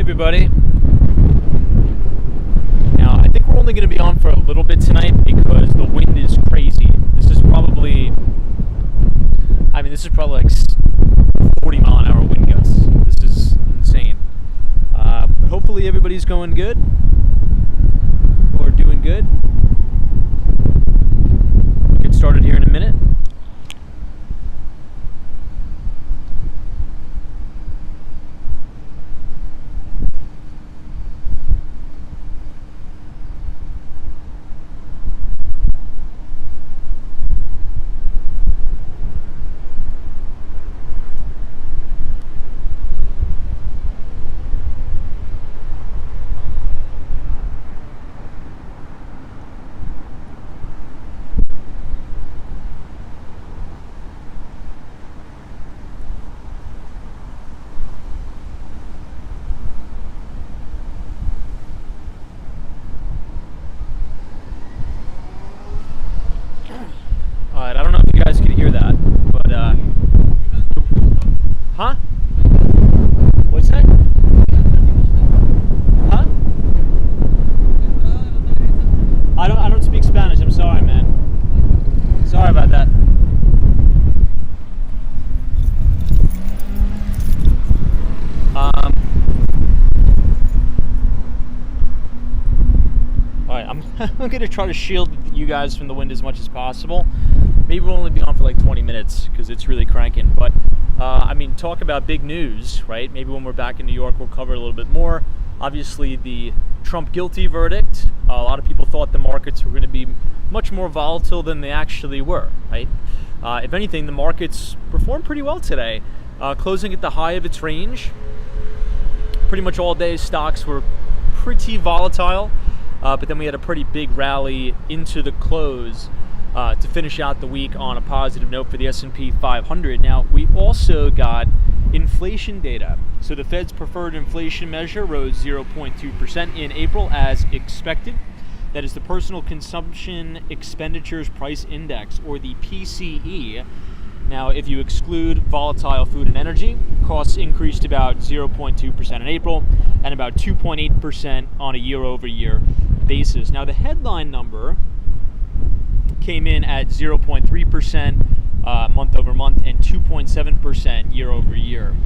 everybody. Now, I think we're only going to be on for a little bit tonight because the wind is crazy. This is probably like 40 mile an hour wind gusts. This is insane. But hopefully everybody's going good or doing good. We'll get started here in a minute. Alright, I don't know if you guys can hear that, but, huh? What's that? Huh? I don't speak Spanish, I'm sorry, man. Sorry about that. Alright, I'm going to try to shield you guys from the wind as much as possible. Maybe we'll only be on for like 20 minutes because it's really cranking. But, talk about big news, right? Maybe when we're back in New York, we'll cover a little bit more. Obviously, the Trump guilty verdict. A lot of people thought the markets were going to be much more volatile than they actually were, right? If anything, the markets performed pretty well today, closing at the high of its range. Pretty much all day, stocks were pretty volatile, but then we had a pretty big rally into the close to finish out the week on a positive note for the S&P 500. Now, we also got inflation data. So the Fed's preferred inflation measure rose 0.2% in April as expected. That is the Personal Consumption Expenditures Price Index, or the PCE. Now, if you exclude volatile food and energy, costs increased about 0.2% in April and about 2.8% on a year-over-year basis. Now, the headline number came in at 0.3% month over month and 2.7% year over year.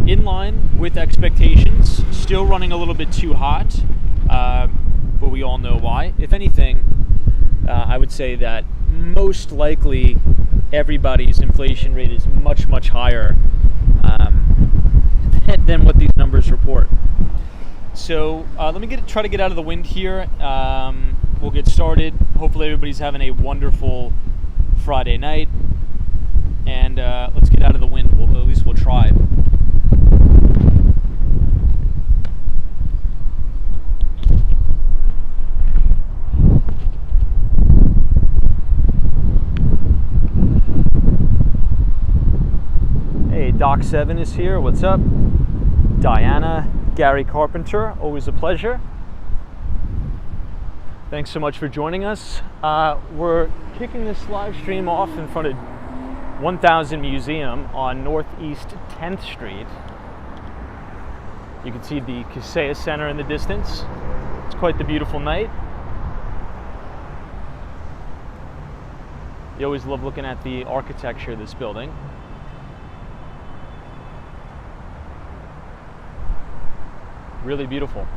In line with expectations, still running a little bit too hot, but we all know why. If anything, I would say that most likely everybody's inflation rate is much, much higher than what these numbers report. So let me try to get out of the wind here. We'll get started. Hopefully everybody's having a wonderful Friday night. And let's get out of the wind. At least we'll try. Hey, Doc7 is here. What's up? Diana, Gary Carpenter, always a pleasure. Thanks so much for joining us. We're kicking this live stream off in front of 1000 Museum on Northeast 10th Street. You can see the Kaseya Center in the distance. It's quite the beautiful night. You always love looking at the architecture of this building. Really beautiful.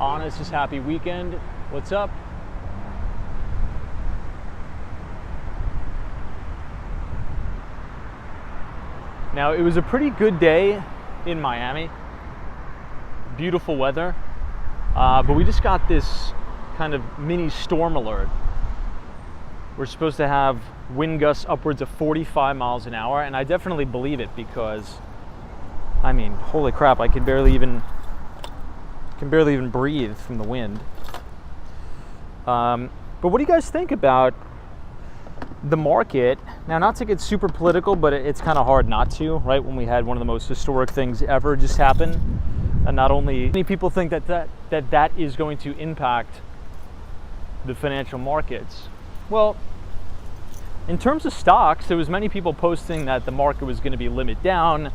Anna says happy weekend. What's up? Now, it was a pretty good day in Miami. Beautiful weather. But we just got this kind of mini storm alert. We're supposed to have wind gusts upwards of 45 miles an hour, and I definitely believe it because, holy crap, I can barely even breathe from the wind. But what do you guys think about the market? Now, not to get super political, but it's kind of hard not to, right? When we had one of the most historic things ever just happen. And not only many people think that is going to impact the financial markets. Well, in terms of stocks, there was many people posting that the market was going to be limit down,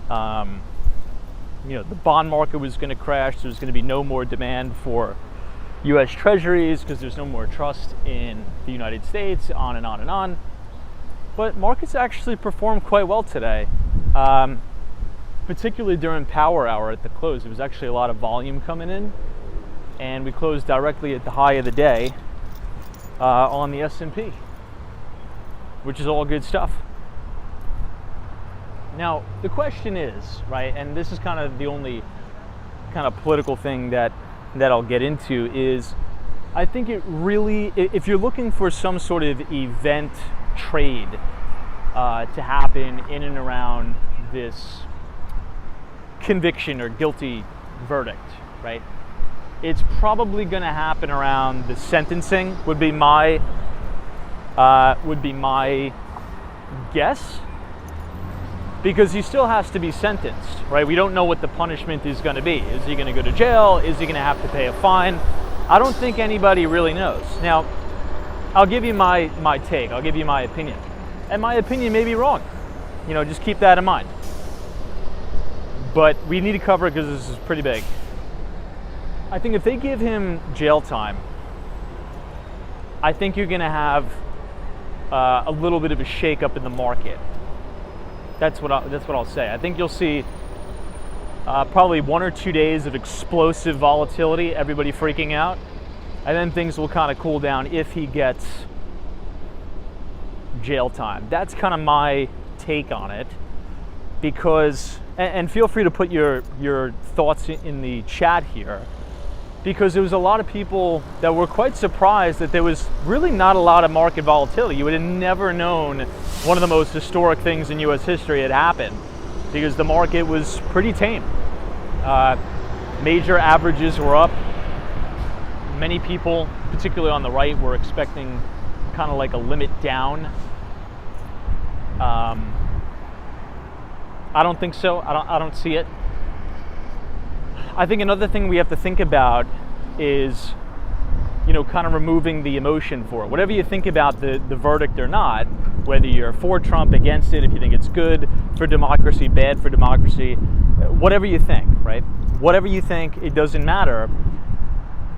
The bond market was going to crash. There's going to be no more demand for U.S. Treasuries because there's no more trust in the United States, on and on and on. But markets actually performed quite well today, particularly during power hour at the close. There was actually a lot of volume coming in, and we closed directly at the high of the day on the S&P, which is all good stuff. Now, the question is, right, and this is kind of the only kind of political thing that I'll get into, is I think it really, if you're looking for some sort of event trade to happen in and around this conviction or guilty verdict, right, it's probably going to happen around the sentencing, would be my guess. Because he still has to be sentenced, right? We don't know what the punishment is going to be. Is he going to go to jail? Is he going to have to pay a fine? I don't think anybody really knows. Now, I'll give you my take. I'll give you my opinion. And my opinion may be wrong. Just keep that in mind. But we need to cover it because this is pretty big. I think if they give him jail time, I think you're going to have a little bit of a shakeup in the market. That's what I'll say. I think you'll see probably 1 or 2 days of explosive volatility, everybody freaking out, and then things will kind of cool down if he gets jail time. That's kind of my take on it, because, and feel free to put your thoughts in the chat here, because there was a lot of people that were quite surprised that there was really not a lot of market volatility. You would have never known one of the most historic things in U.S. history had happened, because the market was pretty tame. Major averages were up. Many people, particularly on the right, were expecting kind of like a limit down. I don't think so. I don't see it. I think another thing we have to think about is, kind of removing the emotion for it. Whatever you think about the verdict or not, whether you're for Trump, against it, if you think it's good for democracy, bad for democracy, whatever you think, right? Whatever you think, it doesn't matter.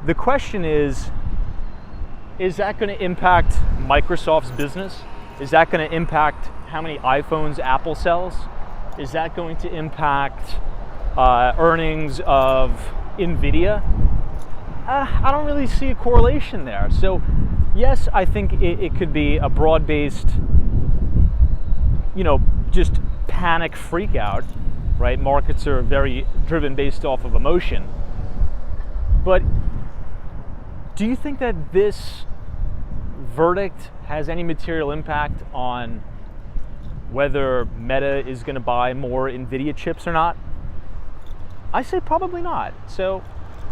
The question is that going to impact Microsoft's business? Is that going to impact how many iPhones Apple sells? Is that going to impact earnings of NVIDIA? I don't really see a correlation there. So yes, I think it could be a broad-based, just panic freak out, right? Markets are very driven based off of emotion. But do you think that this verdict has any material impact on whether Meta is going to buy more NVIDIA chips or not? I say probably not. So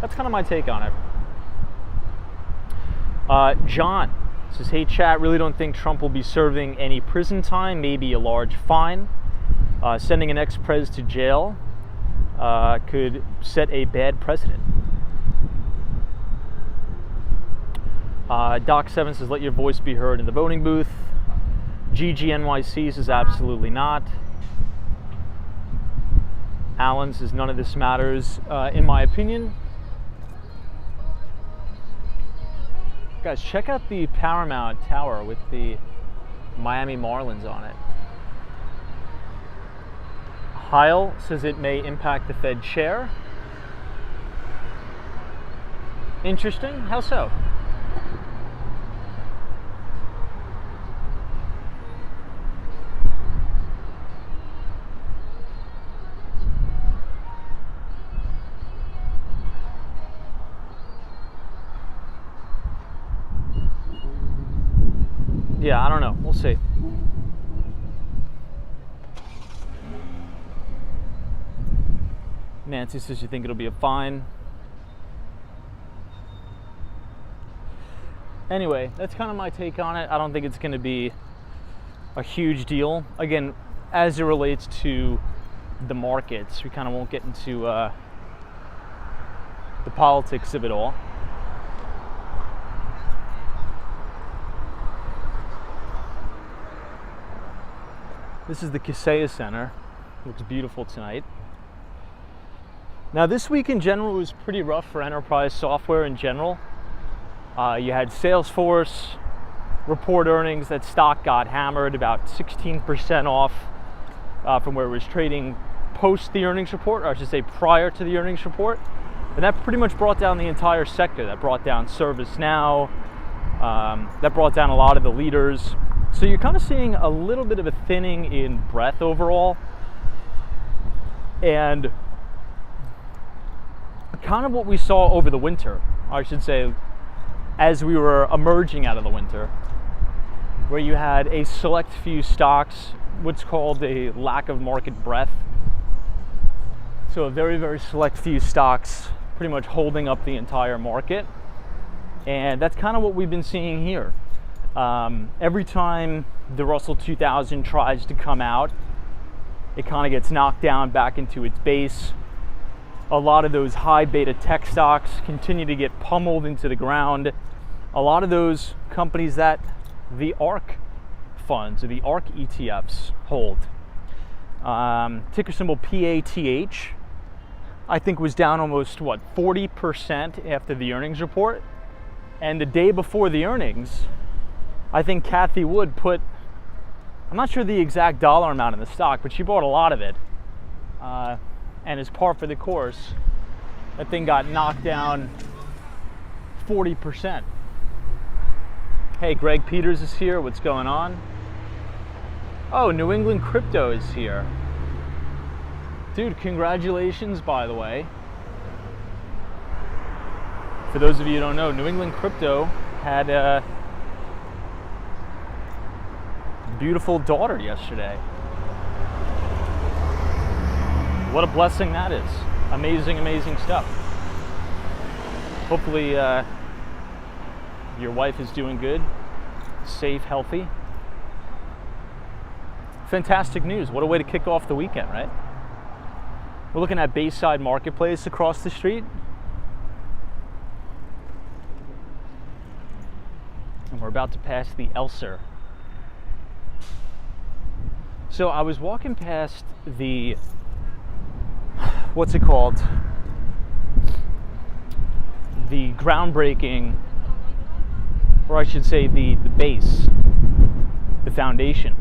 that's kind of my take on it. John says, hey chat, really don't think Trump will be serving any prison time, maybe a large fine. Sending an ex-pres to jail could set a bad precedent. Doc7 says, let your voice be heard in the voting booth. GGNYC says, absolutely not. Alan says, none of this matters, in my opinion. Guys, check out the Paramount Tower with the Miami Marlins on it. Heil says it may impact the Fed chair. Interesting. How so? Yeah, I don't know. We'll see. Nancy says you think it'll be a fine. Anyway, that's kind of my take on it. I don't think it's going to be a huge deal. Again, as it relates to the markets, we kind of won't get into the politics of it all. This is the Kaseya Center. Looks beautiful tonight. Now this week in general was pretty rough for enterprise software in general. You had Salesforce report earnings. That stock got hammered about 16% off from where it was trading post the earnings report, or I should say prior to the earnings report. And that pretty much brought down the entire sector. That brought down ServiceNow. That brought down a lot of the leaders. So you're kind of seeing a little bit of a thinning in breadth overall. And kind of what we saw over the winter, I should say, as we were emerging out of the winter, where you had a select few stocks, what's called a lack of market breadth. So a very, very select few stocks pretty much holding up the entire market. And that's kind of what we've been seeing here. Every time the Russell 2000 tries to come out, it kind of gets knocked down back into its base. A lot of those high beta tech stocks continue to get pummeled into the ground. A lot of those companies that the ARK funds or the ARK ETFs hold. Ticker symbol PATH, I think was down almost, 40% after the earnings report. And the day before the earnings, I think Cathie Wood put, I'm not sure the exact dollar amount in the stock, but she bought a lot of it. And as par for the course, that thing got knocked down 40%. Hey, Greg Peters is here. What's going on? Oh, New England Crypto is here. Dude, congratulations, by the way. For those of you who don't know, New England Crypto had a beautiful daughter yesterday. What a blessing that is. Amazing, amazing stuff. Hopefully your wife is doing good, safe, healthy. Fantastic news. What a way to kick off the weekend, right? We're looking at Bayside Marketplace across the street. And we're about to pass the Elser. So I was walking past the, what's it called? The groundbreaking, or I should say the base, the foundation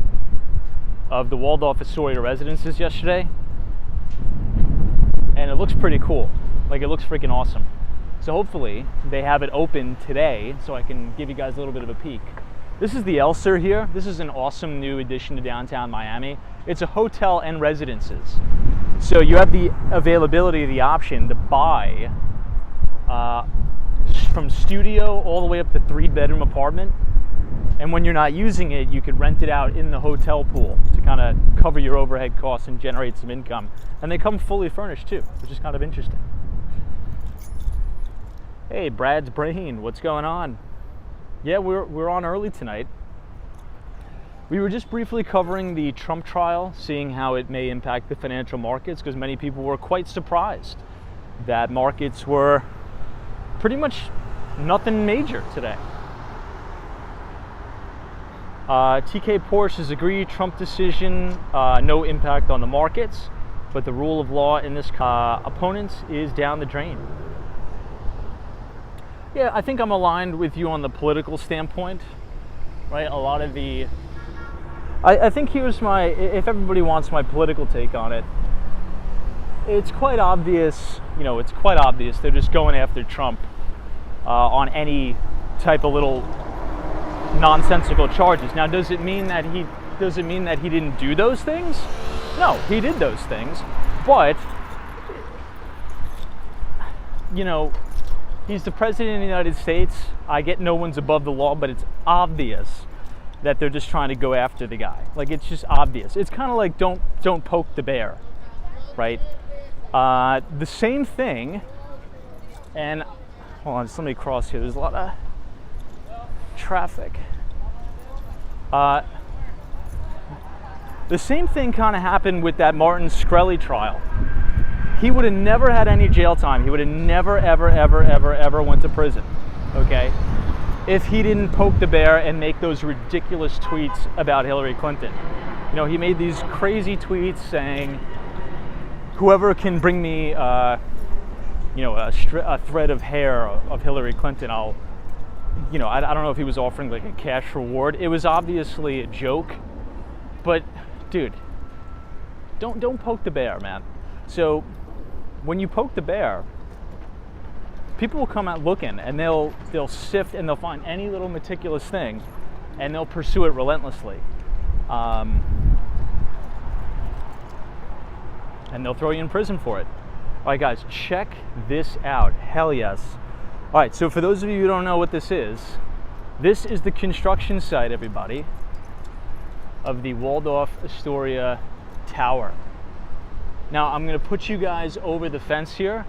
of the Waldorf Astoria residences yesterday. And it looks pretty cool. Like, it looks freaking awesome. So hopefully they have it open today so I can give you guys a little bit of a peek. This is the Elser here. This is an awesome new addition to downtown Miami. It's a hotel and residences. So you have the availability, the option to buy from studio all the way up to 3-bedroom apartment. And when you're not using it, you could rent it out in the hotel pool to kind of cover your overhead costs and generate some income. And they come fully furnished too, which is kind of interesting. Hey, Brad's Brain, what's going on? Yeah, we're on early tonight. We were just briefly covering the Trump trial, seeing how it may impact the financial markets, because many people were quite surprised that markets were pretty much nothing major today. TK Porsche has agreed, Trump decision, no impact on the markets, but the rule of law in this opponents is down the drain. Yeah, I think I'm aligned with you on the political standpoint, right? A lot of the, I think here's my, if everybody wants my political take on it, it's quite obvious, it's quite obvious they're just going after Trump on any type of little nonsensical charges. Now, does it mean that he didn't do those things? No, he did those things, but he's the president of the United States. I get no one's above the law, but it's obvious that they're just trying to go after the guy. Like, it's just obvious. It's kind of like don't poke the bear, right? The same thing, and hold on, just let me cross here. There's a lot of traffic. The same thing kind of happened with that Martin Shkreli trial. He would have never had any jail time. He would have never, ever went to prison, okay, if he didn't poke the bear and make those ridiculous tweets about Hillary Clinton. He made these crazy tweets saying, whoever can bring me, a thread of hair of Hillary Clinton, I don't know if he was offering like a cash reward. It was obviously a joke, but dude, don't poke the bear, man. So when you poke the bear, people will come out looking, and they'll sift and they'll find any little meticulous thing, and they'll pursue it relentlessly. And they'll throw you in prison for it. All right, guys, check this out. Hell yes. All right, so for those of you who don't know what this is the construction site, everybody, of the Waldorf Astoria Tower. Now, I'm going to put you guys over the fence here.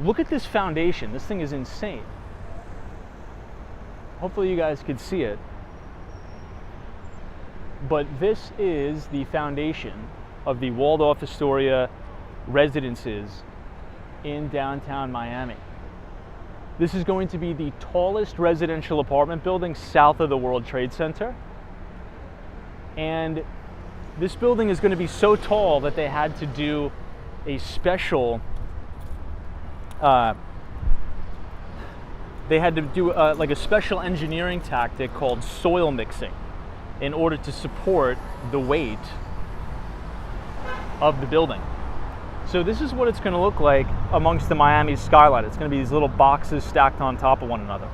Look at this foundation. This thing is insane. Hopefully you guys could see it. But this is the foundation of the Waldorf Astoria residences in downtown Miami. This is going to be the tallest residential apartment building south of the World Trade Center. And this building is going to be so tall that they had to do a special a special engineering tactic called soil mixing in order to support the weight of the building. So this is what it's going to look like amongst the Miami skyline. It's going to be these little boxes stacked on top of one another.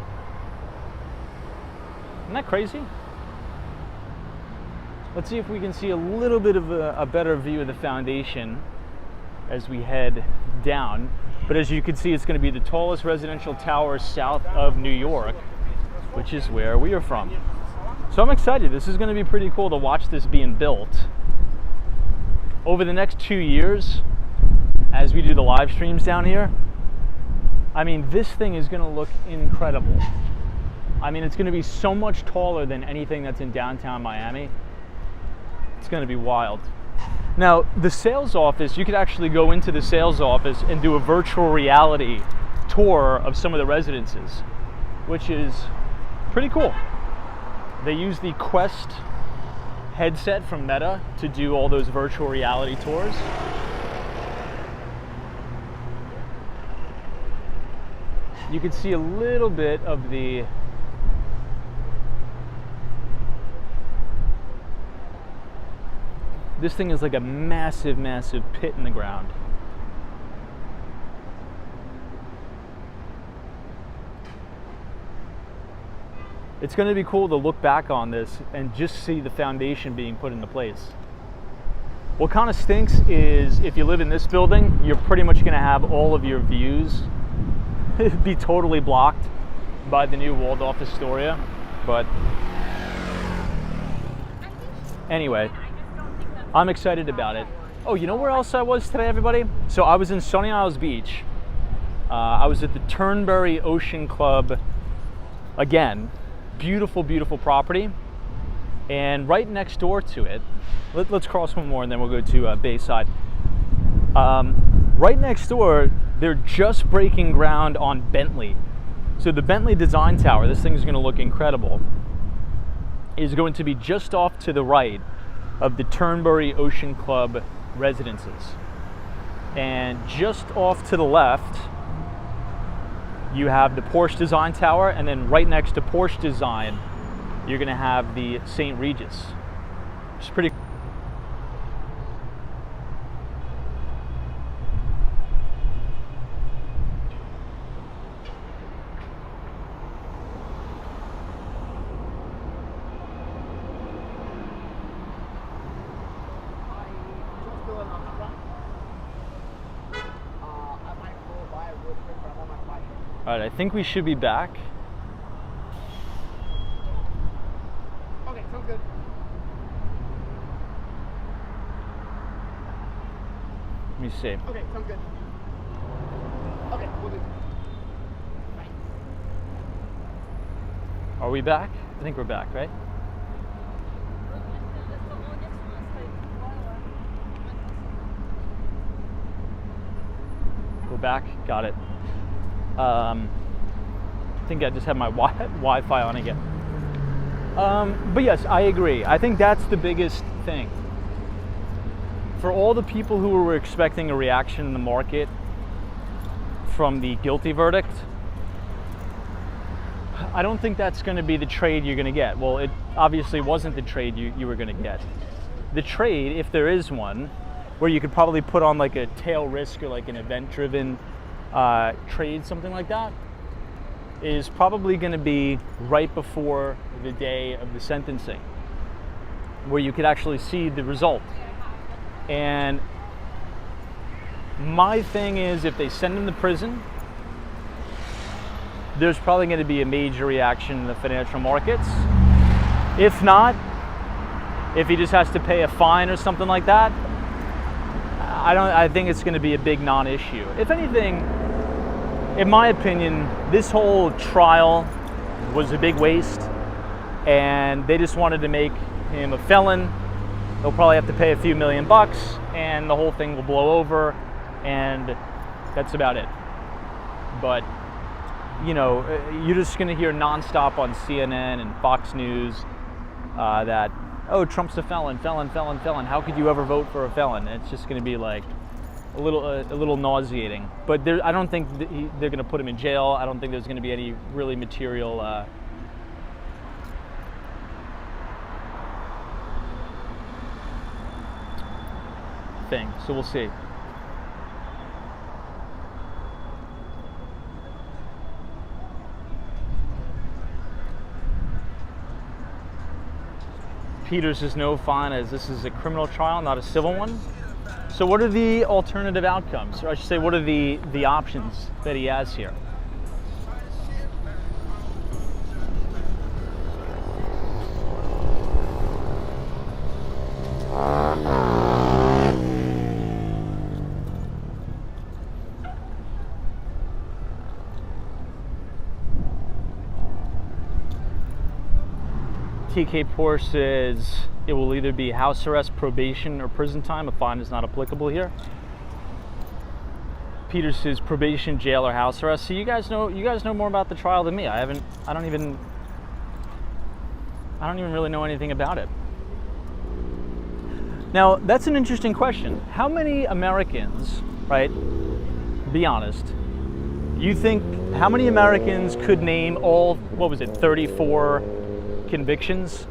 Isn't that crazy? Let's see if we can see a little bit of a better view of the foundation as we head down. But as you can see, it's going to be the tallest residential tower south of New York, which is where we are from. So I'm excited. This is going to be pretty cool to watch this being built. Over the next 2 years, as we do the live streams down here, I mean, this thing is going to look incredible. I mean, it's going to be so much taller than anything that's in downtown Miami. It's going to be wild. Now, the sales office, you could actually go into the sales office and do a virtual reality tour of some of the residences, which is pretty cool. They use the Quest headset from Meta to do all those virtual reality tours. You can see a little bit of the this thing is like a massive, massive pit in the ground. It's going to be cool to look back on this and just see the foundation being put into place. What kind of stinks is if you live in this building, you're pretty much going to have all of your views be totally blocked by the new Waldorf Astoria. But anyway, I'm excited about it. Oh, you know where else I was today, everybody? So I was in Sunny Isles Beach. I was at the Turnberry Ocean Club again. Beautiful, beautiful property. And right next door to it, let's cross one more and then we'll go to Bayside. Right next door, they're just breaking ground on Bentley. So the Bentley Design Tower, this thing is going to look incredible, is going to be just off to the right of the Turnberry Ocean Club residences. And just off to the left, you have the Porsche Design Tower, and then right next to Porsche Design, you're going to have the St. Regis. It's pretty cool. All right, I think we should be back. Okay, sounds good. Let me see. Okay, sounds good. Okay, we'll do. Bye. Are we back? I think we're back, right? We're back. Got it. I think I just have my Wi-Fi on again. But yes, I agree. I think that's the biggest thing. for all the people who were expecting a reaction in the market from the guilty verdict, I don't think that's going to be the trade you're going to get. Well, it obviously wasn't the trade you were going to get. The trade, if there is one, where you could probably put on like a tail risk or like an event-driven trade, something like that, is probably going to be right before the day of the sentencing, where you could actually see the result. And my thing is, if they send him to prison, there's probably going to be a major reaction in the financial markets. If not, if he just has to pay a fine or something like that, I think it's going to be a big non-issue. If anything, in my opinion, this whole trial was a big waste, and they just wanted to make him a felon. They'll probably have to pay a few $1 million, and the whole thing will blow over, and that's about it. But, you know, you're just going to hear nonstop on CNN and Fox News that, oh, Trump's a felon, felon, felon, felon. How could you ever vote for a felon? It's just going to be like a little nauseating. But I don't think they're going to put him in jail. I don't think there's going to be any really material thing. So we'll see. Peters is no fine, as this is a criminal trial, not a civil one. So what are the alternative outcomes? Or I should say, what are the options that he has here? TK Porsche says it will either be house arrest, probation, or prison time. A fine is not applicable here. Peter says probation, jail, or house arrest. So you guys know more about the trial than me. I don't even really know anything about it. Now, that's an interesting question. How many Americans, right, be honest, you think, how many Americans could name all, 34 convictions?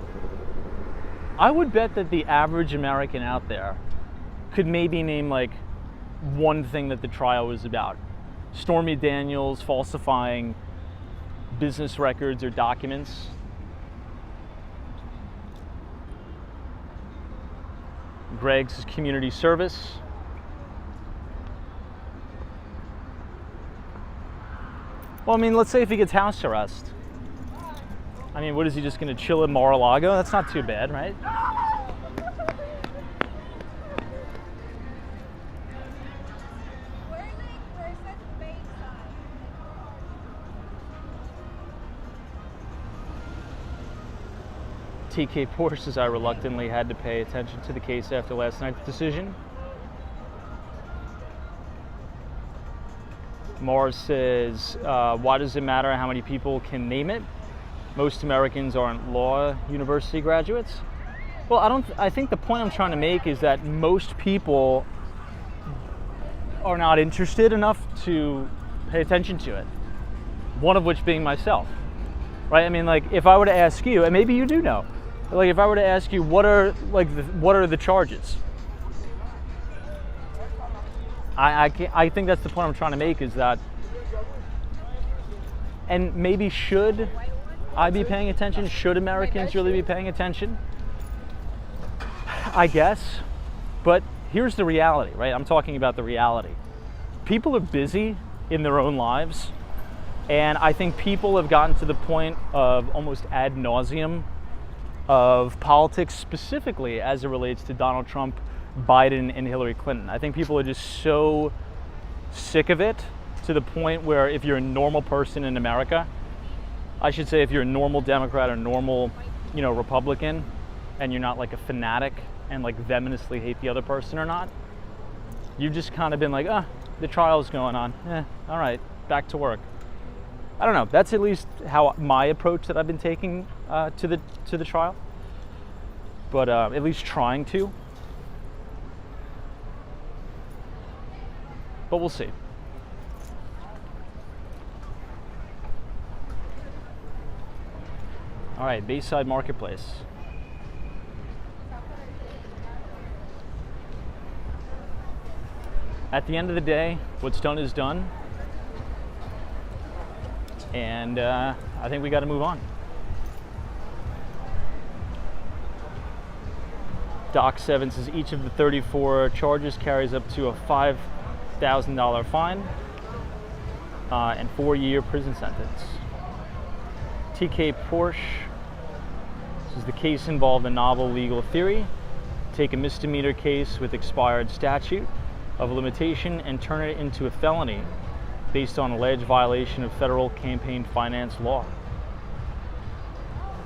I would bet that the average American out there could maybe name like one thing that the trial was about. Stormy Daniels falsifying business records or documents. Greg's community service. Well, I mean, let's say if he gets house arrest. I mean, what is he just going to chill in Mar-a-Lago? That's not too bad, right? TK Porsche says I reluctantly had to pay attention to the case after last night's decision. Mars says, why does it matter how many people can name it? Most Americans aren't law university graduates. Well, I think the point I'm trying to make is that most people are not interested enough to pay attention to it. One of which being myself, right? I mean, like, if I were to ask you, and maybe you do know, like, if I were to ask you, what are the charges? I think that's the point I'm trying to make, is that, and maybe should I be paying attention? Should Americans really be paying attention? I guess. But here's the reality, right? I'm talking about the reality. People are busy in their own lives, and I think people have gotten to the point of almost ad nauseum of politics, specifically as it relates to Donald Trump, Biden, and Hillary Clinton. I think people are just so sick of it, to the point where if you're a normal person in America, I should say if you're a normal Democrat or normal, Republican, and you're not like a fanatic and like venomously hate the other person or not, you've just kind of been like, the trial's going on. All right, back to work. I don't know. That's at least how my approach that I've been taking to the trial. But at least trying to. but we'll see. All right, Bayside Marketplace. At the end of the day, what's done is done. And I think we got to move on. Doc 7 says each of the 34 charges carries up to a $5,000 fine and 4-year prison sentence. TK Porsche says the case involved a novel legal theory: take a misdemeanor case with expired statute of limitation and turn it into a felony based on alleged violation of federal campaign finance law.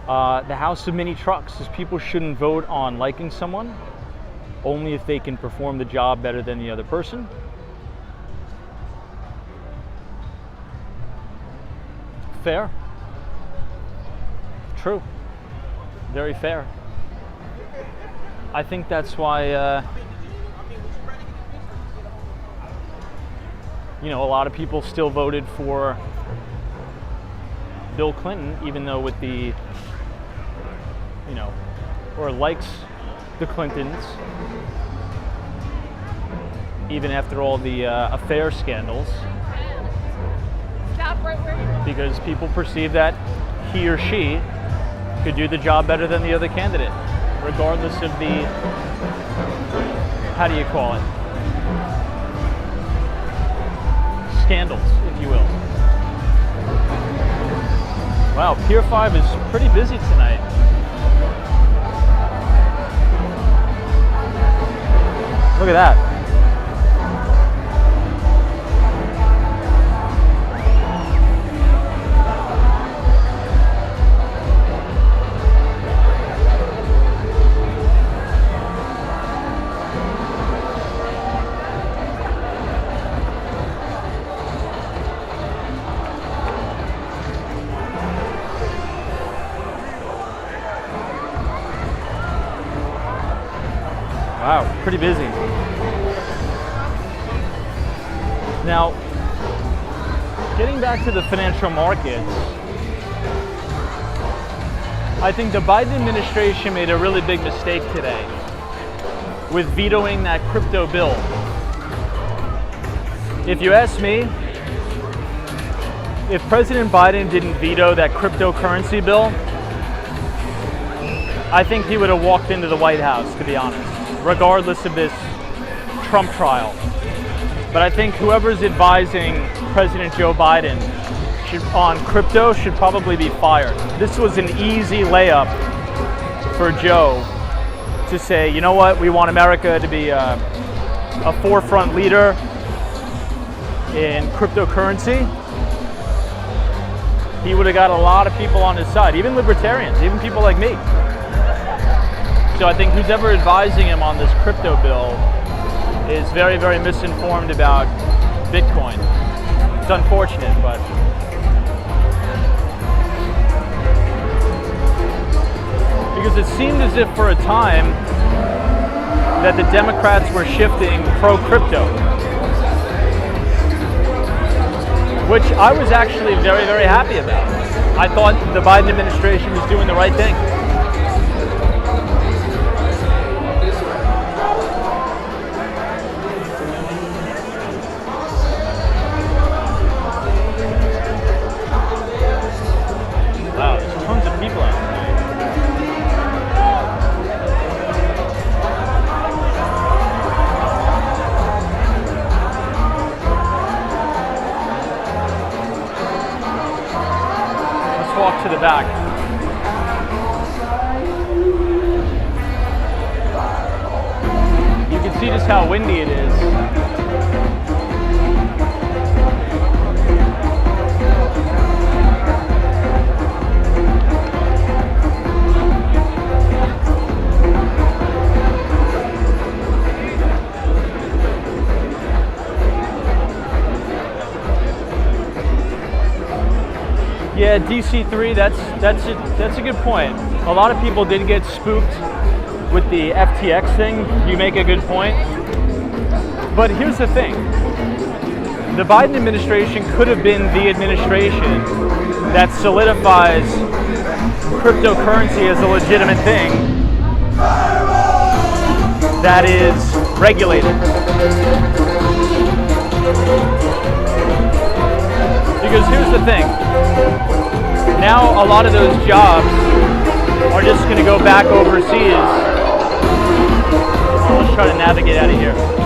The House of Mini Trucks says people shouldn't vote on liking someone, only if they can perform the job better than the other person. Fair. True. Very fair. I think that's why, a lot of people still voted for Bill Clinton, even though with the, or likes the Clintons, even after all the affair scandals, Stop right where you are. because people perceive that he or she could do the job better than the other candidate, regardless of the, how do you call it? Scandals, if you will. Wow, Pier 5 is pretty busy tonight. Look at that. Wow, pretty busy. Now, getting back to the financial markets, I think the Biden administration made a really big mistake today with vetoing that crypto bill. If you ask me, if President Biden didn't veto that cryptocurrency bill, I think he would have walked into the White House, to be honest, regardless of this Trump trial. But I think whoever's advising President Joe Biden on crypto should probably be fired. This was an easy layup for Joe to say, you know what, we want America to be a forefront leader in cryptocurrency. He would have got a lot of people on his side, even libertarians, even people like me. So I think who's ever advising him on this crypto bill is very, very misinformed about Bitcoin. It's unfortunate, but because it seemed as if for a time that the Democrats were shifting pro-crypto, which I was actually very, very happy about. I thought the Biden administration was doing the right thing. Wow, there's tons of people out there. Let's walk to the back. You can see just how windy it is. Yeah, DC3, that's a good point. A lot of people did get spooked with the FTX thing. You make a good point. But here's the thing. the Biden administration could have been the administration that solidifies cryptocurrency as a legitimate thing that is regulated. Because here's the thing, now a lot of those jobs are just going to go back overseas. Let's try to navigate out of here.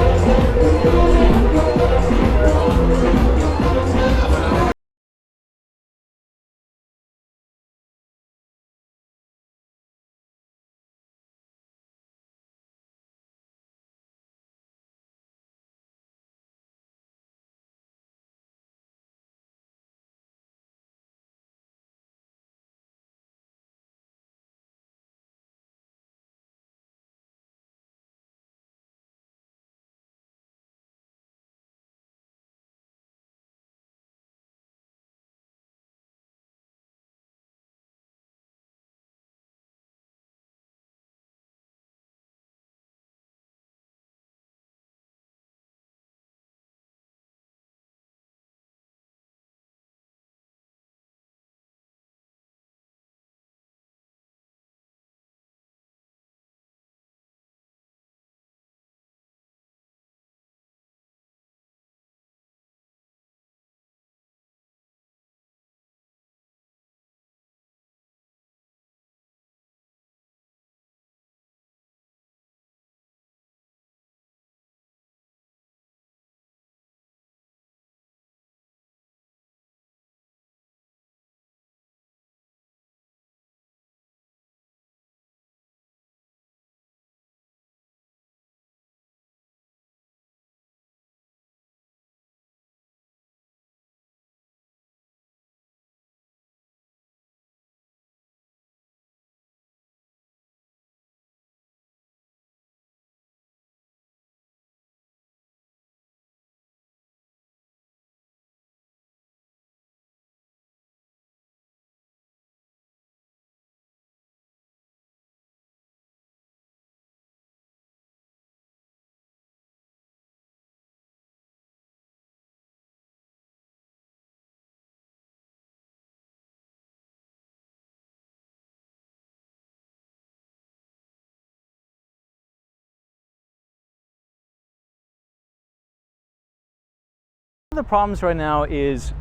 One of the problems right now is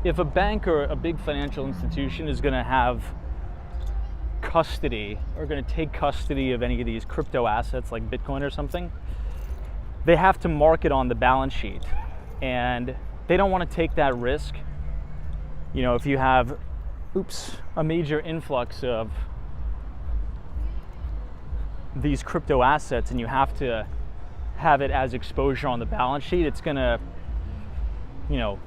if a bank or a big financial institution is going to have custody or going to take custody of any of these crypto assets like Bitcoin or something, they have to mark it on the balance sheet, and they don't want to take that risk. You know, if you have a major influx of these crypto assets and you have to have it as exposure on the balance sheet, it's going to, you know,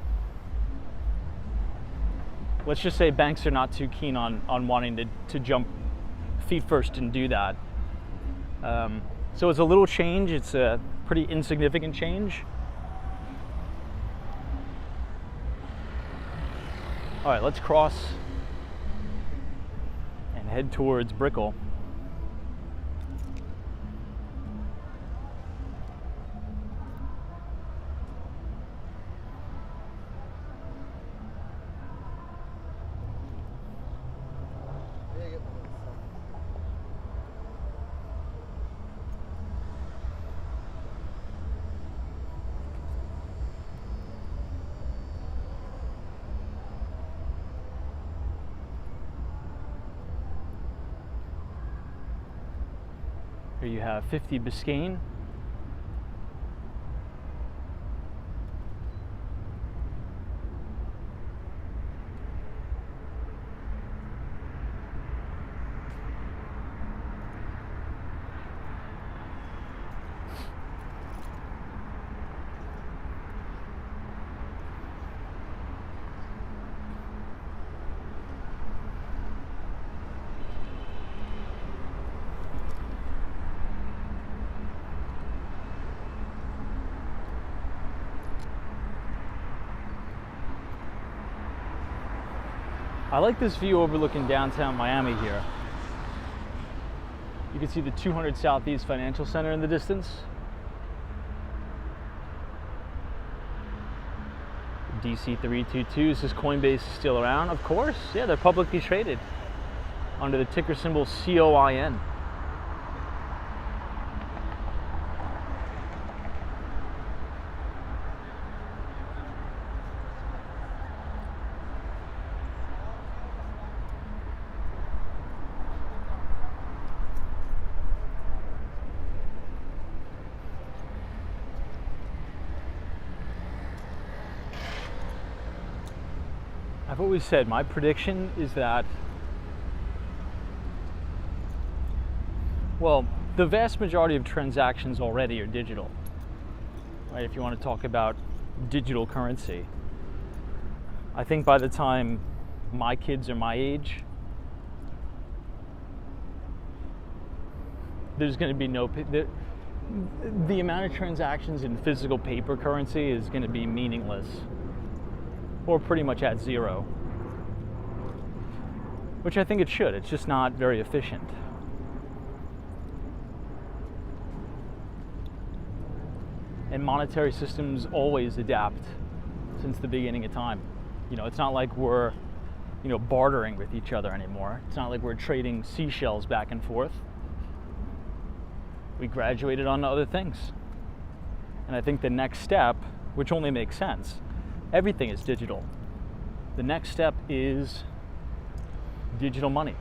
let's just say banks are not too keen on wanting to jump feet first and do that. So it's a little change. It's a pretty insignificant change. All right, let's cross and head towards Brickell. Here you have 50 Biscayne. I like this view overlooking downtown Miami here. You can see the 200 Southeast Financial Center in the distance. DC322 says Coinbase is still around. Of course, yeah, they're publicly traded under the ticker symbol COIN. I've always said my prediction is that, well, the vast majority of transactions already are digital, right? If you want to talk about digital currency, I think by the time my kids are my age, there's going to be the amount of transactions in physical paper currency is going to be meaningless, or pretty much at zero, which I think it should. It's just not very efficient. And monetary systems always adapt since the beginning of time. You know, it's not like we're, bartering with each other anymore. It's not like we're trading seashells back and forth. We graduated on to other things. And I think the next step, which only makes sense, everything is digital. The next step is digital money,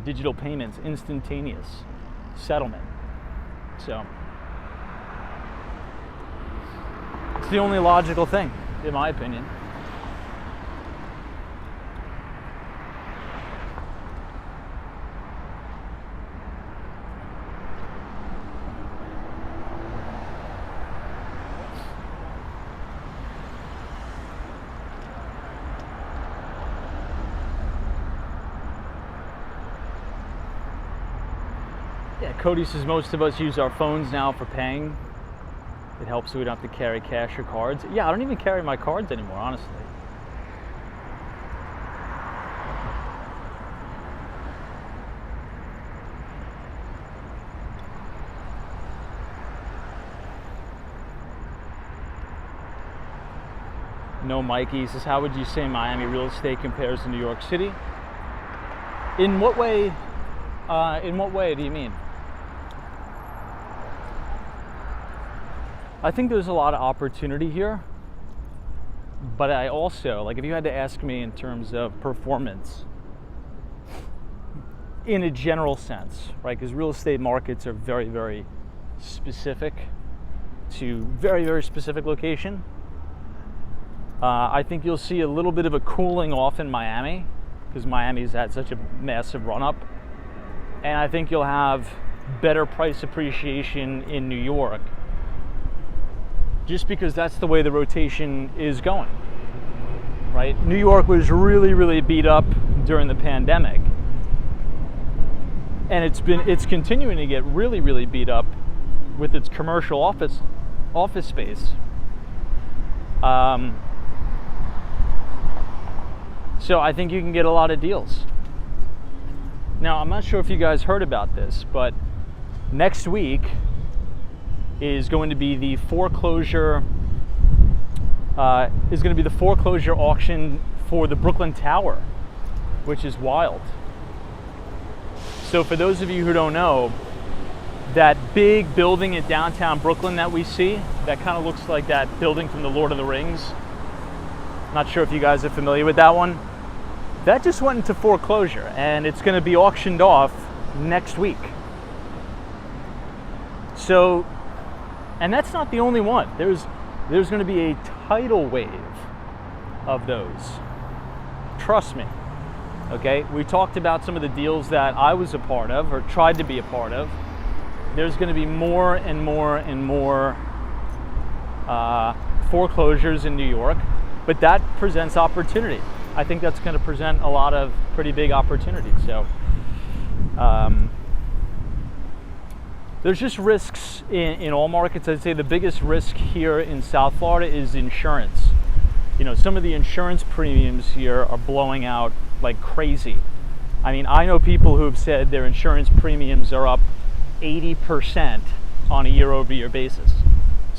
digital payments, instantaneous settlement. So it's the only logical thing, in my opinion. Yeah, Cody says most of us use our phones now for paying. It helps so we don't have to carry cash or cards. Yeah, I don't even carry my cards anymore, honestly. No, Mikey says, how would you say Miami real estate compares to New York City? In what way? Do you mean? I think there's a lot of opportunity here, but I also, if you had to ask me in terms of performance, in a general sense, right? Because real estate markets are very, very specific to very, very specific location. I think you'll see a little bit of a cooling off in Miami, because Miami's had such a massive run-up. And I think you'll have better price appreciation in New York, just because that's the way the rotation is going, right? New York was really, really beat up during the pandemic, and it's continuing to get really, really beat up with its commercial office space. So I think you can get a lot of deals. Now, I'm not sure if you guys heard about this, but next week is going to be the foreclosure auction for the Brooklyn Tower, which is wild. So for those of you who don't know, that big building in downtown Brooklyn that we see, that kind of looks like that building from the Lord of the Rings. Not sure if you guys are familiar with that one. That just went into foreclosure, and it's going to be auctioned off next week. So, and that's not the only one. There's going to be a tidal wave of those. Trust me. Okay, we talked about some of the deals that I was a part of, or tried to be a part of. There's going to be more and more and more foreclosures in New York, but that presents opportunity. I think that's going to present a lot of pretty big opportunities. So there's just risks in all markets. I'd say the biggest risk here in South Florida is insurance. Some of the insurance premiums here are blowing out like crazy. I mean, I know people who have said their insurance premiums are up 80% on a year-over-year basis.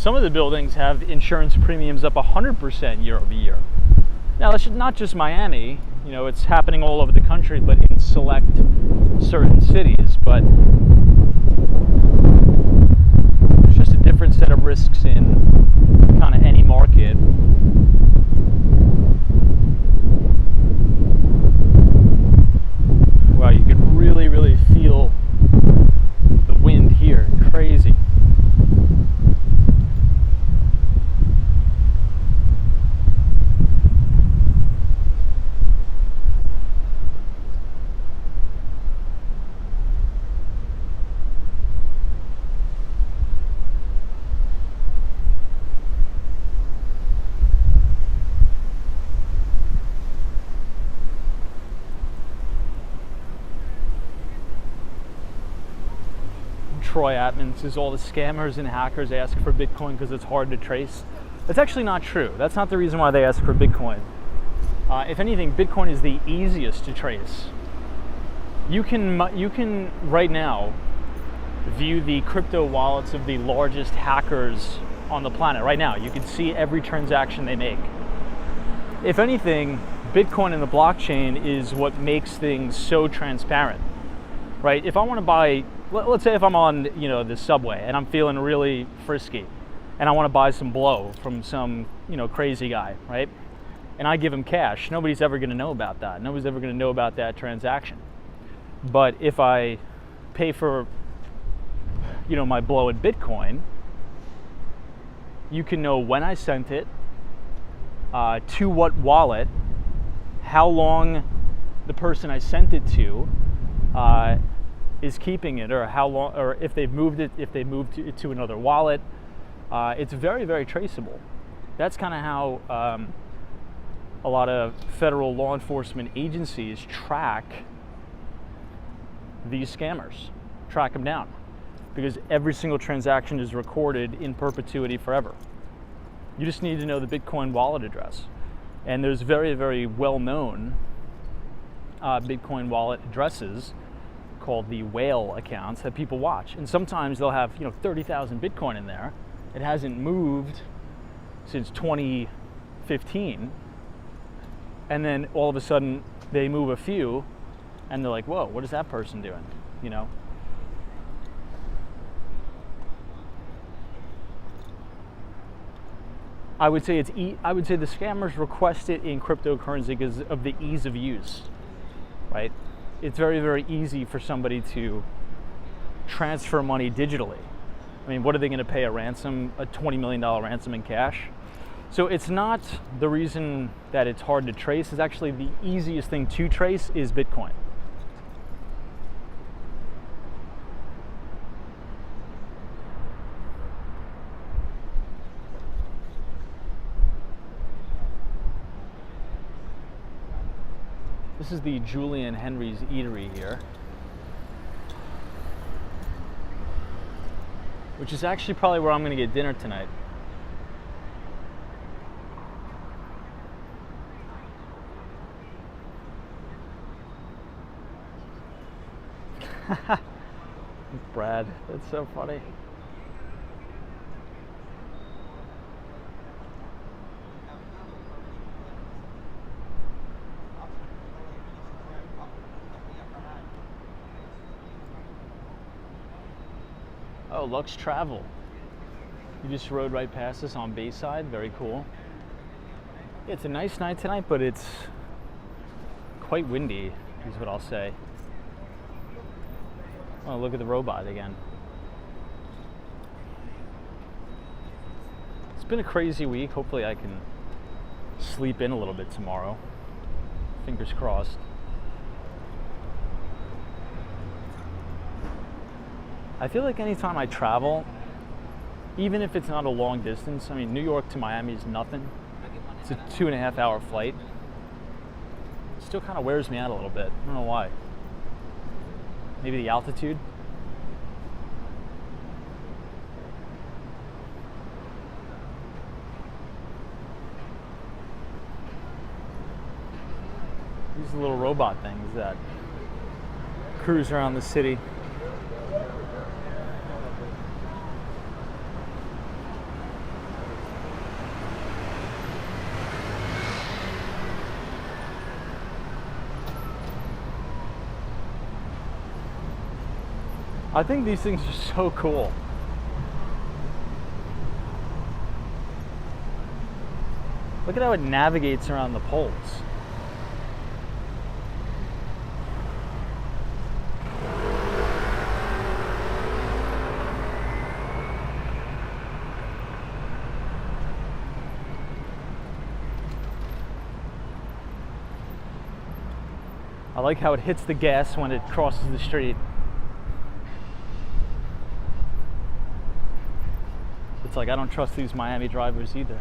Some of the buildings have insurance premiums up 100% year over year. Now, that's not just Miami. You know, it's happening all over the country, but in select certain cities. But it's just a different set of risks in kind of any market. Wow, you can really, really feel the wind here. Crazy. Troy Atman says all the scammers and hackers ask for Bitcoin because it's hard to trace. That's actually not true. That's not the reason why they ask for Bitcoin. If anything, Bitcoin is the easiest to trace. You can right now view the crypto wallets of the largest hackers on the planet. Right now, you can see every transaction they make. If anything, Bitcoin and the blockchain is what makes things so transparent, right? If I want to buy, let's say if I'm on, you know, the subway and I'm feeling really frisky and I want to buy some blow from some, you know, crazy guy, right? And I give him cash, nobody's ever going to know about that. Nobody's ever going to know about that transaction. But if I pay for, you know, my blow in Bitcoin, you can know when I sent it, to what wallet, how long the person I sent it to is keeping it, or how long, or if they've moved it, if they moved it to another wallet. It's very, very traceable. That's kind of how a lot of federal law enforcement agencies track these scammers, track them down, because every single transaction is recorded in perpetuity forever. You just need to know the Bitcoin wallet address. And there's very, very well-known Bitcoin wallet addresses called the whale accounts that people watch. And sometimes they'll have, you know, 30,000 Bitcoin in there. It hasn't moved since 2015. And then all of a sudden they move a few and they're like, whoa, what is that person doing? You know? I would say I would say the scammers request it in cryptocurrency because of the ease of use, right? It's very, very easy for somebody to transfer money digitally. I mean, what are they going to pay a ransom, a $20 million ransom in cash? So it's not the reason that it's hard to trace. It's actually the easiest thing to trace is Bitcoin. This is the Julian Henry's Eatery here, which is actually probably where I'm going to get dinner tonight. Brad, that's so funny. Oh, Lux Travel. You just rode right past us on Bayside. Very cool. Yeah, it's a nice night tonight, but it's quite windy, is what I'll say. Oh, look at the robot again. It's been a crazy week. Hopefully I can sleep in a little bit tomorrow. Fingers crossed. I feel like anytime I travel, even if it's not a long distance, I mean, New York to Miami is nothing. It's a 2.5 hour flight. It still kind of wears me out a little bit. I don't know why. Maybe the altitude. These little robot things that cruise around the city. I think these things are so cool. Look at how it navigates around the poles. I like how it hits the gas when it crosses the street. It's like I don't trust these Miami drivers either.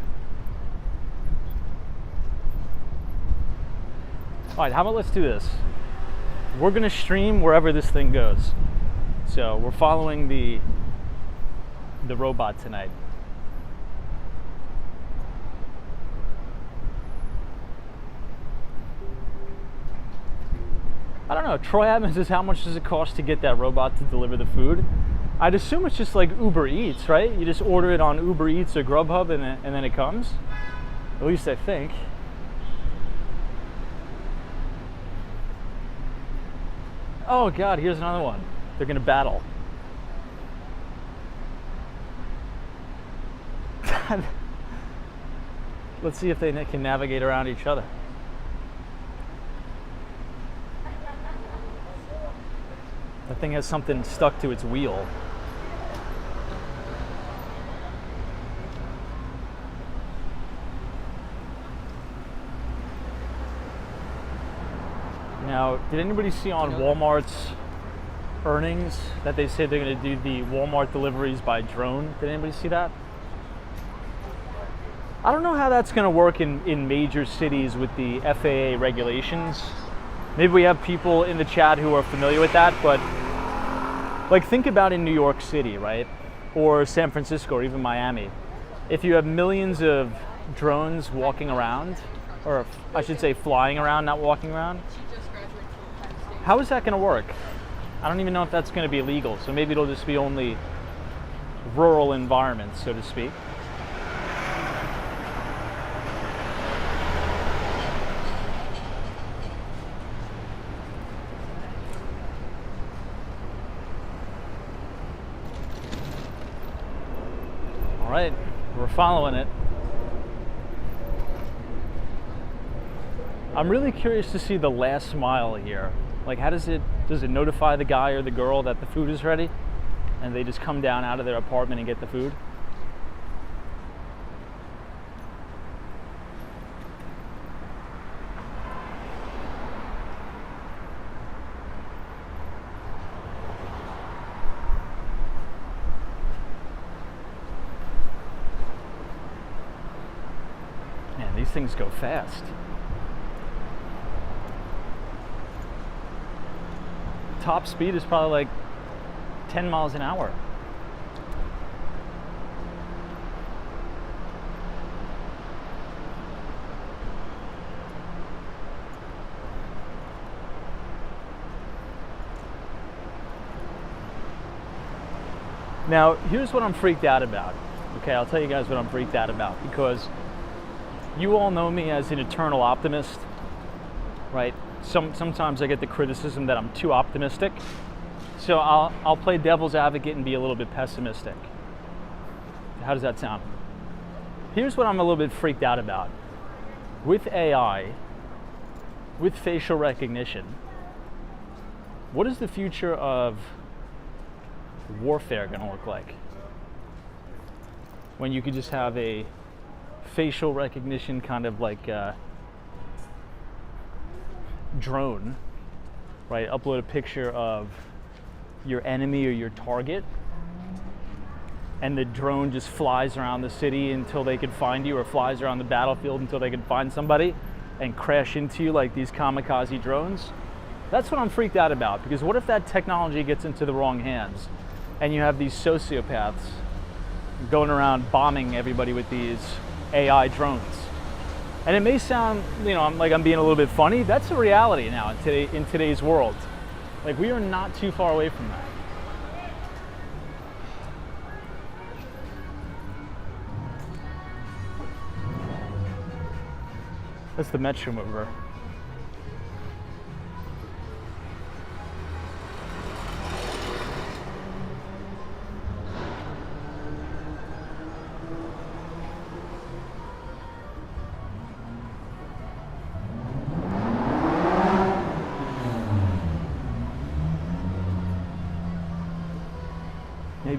All right, how about let's do this? We're gonna stream wherever this thing goes. So we're following the robot tonight. I don't know, Troy Adams says how much does it cost to get that robot to deliver the food? I'd assume it's just like Uber Eats, right? You just order it on Uber Eats or Grubhub and then it comes. At least I think. Oh God, here's another one. They're gonna battle. Let's see if they can navigate around each other. That thing has something stuck to its wheel. Now, did anybody see on Walmart's earnings that they said they're going to do the Walmart deliveries by drone? Did anybody see that? I don't know how that's going to work in major cities with the FAA regulations. Maybe we have people in the chat who are familiar with that, but like think about in New York City, right? Or San Francisco or even Miami. If you have millions of drones walking around, or I should say flying around, not walking around, how is that going to work? I don't even know if that's going to be legal, so maybe it'll just be only rural environments, so to speak. All right, we're following it. I'm really curious to see the last mile here. Like, how does it notify the guy or the girl that the food is ready and they just come down out of their apartment and get the food? Man, these things go fast. Top speed is probably like 10 miles an hour. Now, here's what I'm freaked out about. Okay, I'll tell you guys what I'm freaked out about, because you all know me as an eternal optimist, right? Sometimes I get the criticism that I'm too optimistic. So I'll play devil's advocate and be a little bit pessimistic. How does that sound? Here's what I'm a little bit freaked out about. With AI, with facial recognition, what is the future of warfare going to look like? When you could just have a facial recognition kind of like drone, right? Upload a picture of your enemy or your target, and the drone just flies around the city until they can find you, or flies around the battlefield until they can find somebody and crash into you like these kamikaze drones. That's what I'm freaked out about, because what if that technology gets into the wrong hands and you have these sociopaths going around bombing everybody with these AI drones? And it may sound, I'm being a little bit funny. That's a reality now in today's world. Like, we are not too far away from that. That's the Metro Mover.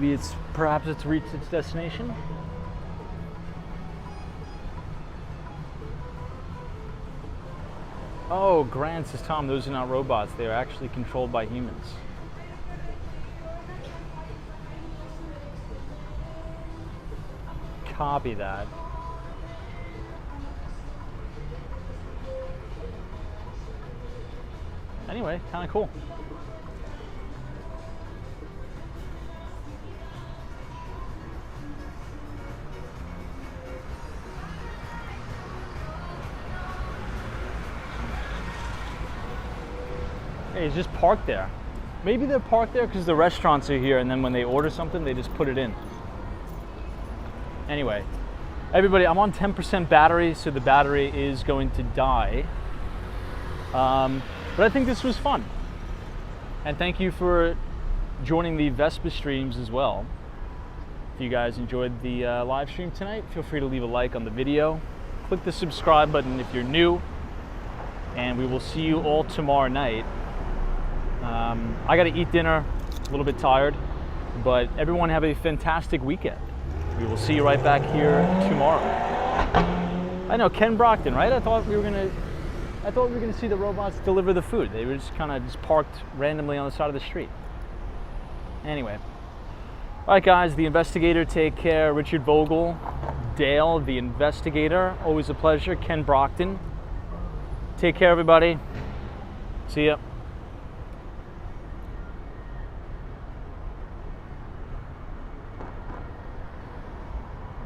maybe perhaps it's reached its destination. Oh, Grant says, Tom, those are not robots. They are actually controlled by humans. Copy that. Anyway, kind of cool. Hey, he's just parked there. Maybe they're parked there because the restaurants are here, and then when they order something, they just put it in. Anyway, everybody, I'm on 10% battery, so the battery is going to die. But I think this was fun. And thank you for joining the Vespa streams as well. If you guys enjoyed the live stream tonight, feel free to leave a like on the video. Click the subscribe button if you're new. And we will see you all tomorrow night. I gotta eat dinner, a little bit tired, but everyone have a fantastic weekend. We will see you right back here tomorrow. I know, Ken Brockton, right? I thought we were gonna see the robots deliver the food. They were just kind of parked randomly on the side of the street. Anyway. All right, guys, the investigator, take care. Richard Vogel, Dale, the investigator, always a pleasure. Ken Brockton. Take care, everybody. See ya.